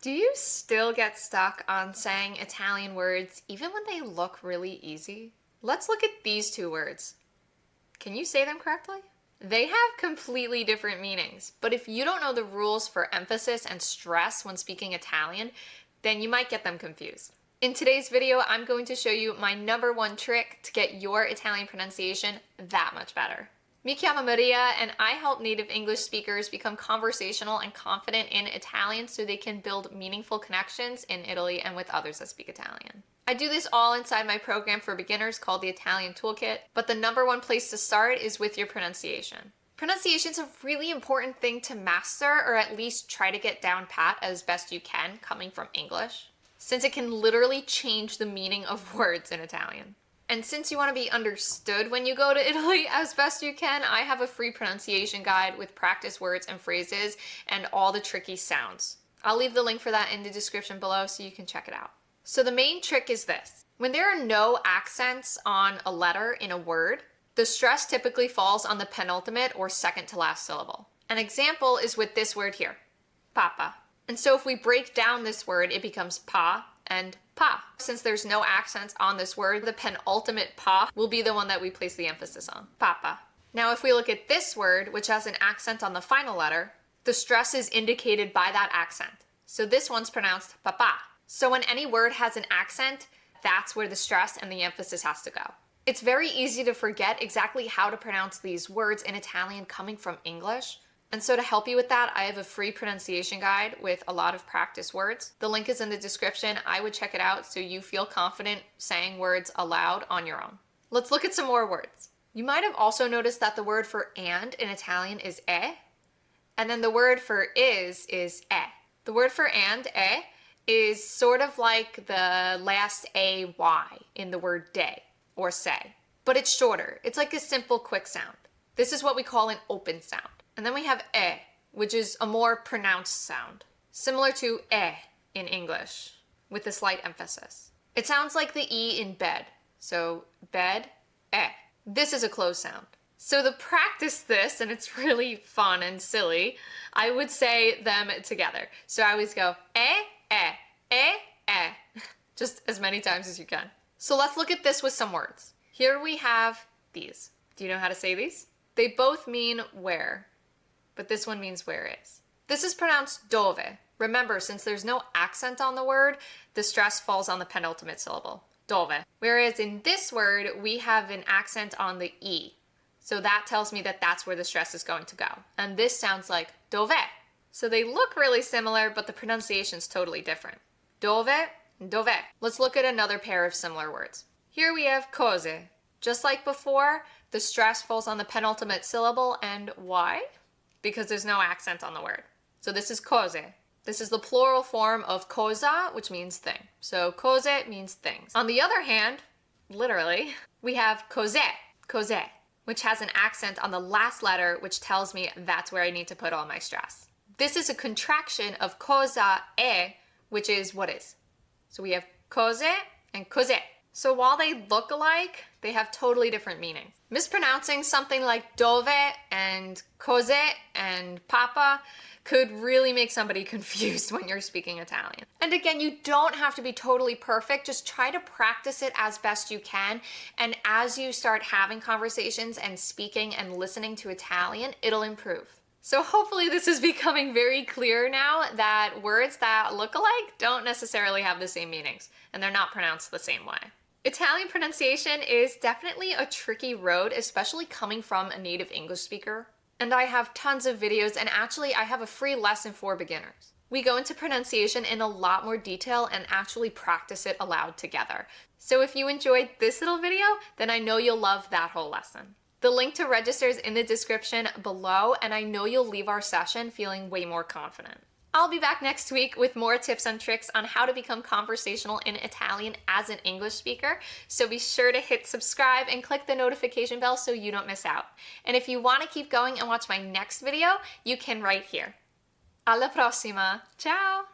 Do you still get stuck on saying Italian words even when they look really easy? Let's look at these two words. Can you say them correctly? They have completely different meanings, but if you don't know the rules for emphasis and stress when speaking Italian, then you might get them confused. In today's video, I'm going to show you my #1 trick to get your Italian pronunciation that much better. Mi chiamo Maria, and I help native English speakers become conversational and confident in Italian so they can build meaningful connections in Italy and with others that speak Italian. I do this all inside my program for beginners called the Italian Toolkit, but the #1 place to start is with your pronunciation. Pronunciation is a really important thing to master, or at least try to get down pat as best you can coming from English, since it can literally change the meaning of words in Italian. And since you want to be understood when you go to Italy as best you can, I have a free pronunciation guide with practice words and phrases and all the tricky sounds. I'll leave the link for that in the description below so you can check it out. So the main trick is this. When there are no accents on a letter in a word, the stress typically falls on the penultimate or second to last syllable. An example is with this word here, papa. And so if we break down this word, it becomes pa and pa. Since there's no accents on this word, the penultimate pa will be the one that we place the emphasis on, papa. Now if we look at this word, which has an accent on the final letter, the stress is indicated by that accent. So this one's pronounced papa. So when any word has an accent, that's where the stress and the emphasis has to go. It's very easy to forget exactly how to pronounce these words in Italian coming from English. And so to help you with that, I have a free pronunciation guide with a lot of practice words. The link is in the description. I would check it out so you feel confident saying words aloud on your own. Let's look at some more words. You might have also noticed that the word for and in Italian is e, and then the word for is e. The word for and, e, is sort of like the last ay in the word day or say, but it's shorter. It's like a simple quick sound. This is what we call an open sound. And then we have e, which is a more pronounced sound, similar to in English, with a slight emphasis. It sounds like the e in bed. So bed, e. This is a closed sound. So to practice this, and it's really fun and silly, I would say them together. So I always go just as many times as you can. So let's look at this with some words. Here we have these. Do you know how to say these? They both mean where, but this one means where is. This is pronounced dove. Remember, since there's no accent on the word, the stress falls on the penultimate syllable, dove. Whereas in this word, we have an accent on the e. So that tells me that that's where the stress is going to go. And this sounds like dove. So they look really similar, but the pronunciation is totally different. Dove and dove. Let's look at another pair of similar words. Here we have cose. Just like before, the stress falls on the penultimate syllable, and why? Because there's no accent on the word. So this is cose. This is the plural form of cosa, which means thing. So cose means things. On the other hand, literally, we have cose, which has an accent on the last letter, which tells me that's where I need to put all my stress. This is a contraction of cosa e, which is what is. So we have cose and cose. So while they look alike, they have totally different meanings. Mispronouncing something like dove and cose and papa could really make somebody confused when you're speaking Italian. And again, you don't have to be totally perfect. Just try to practice it as best you can. And as you start having conversations and speaking and listening to Italian, it'll improve. So hopefully this is becoming very clear now that words that look alike don't necessarily have the same meanings, and they're not pronounced the same way. Italian pronunciation is definitely a tricky road, especially coming from a native English speaker. And I have tons of videos, and actually I have a free lesson for beginners. We go into pronunciation in a lot more detail and actually practice it aloud together. So if you enjoyed this little video, then I know you'll love that whole lesson. The link to register is in the description below, and I know you'll leave our session feeling way more confident. I'll be back next week with more tips and tricks on how to become conversational in Italian as an English speaker, so be sure to hit subscribe and click the notification bell so you don't miss out. And if you want to keep going and watch my next video, you can right here. Alla prossima! Ciao!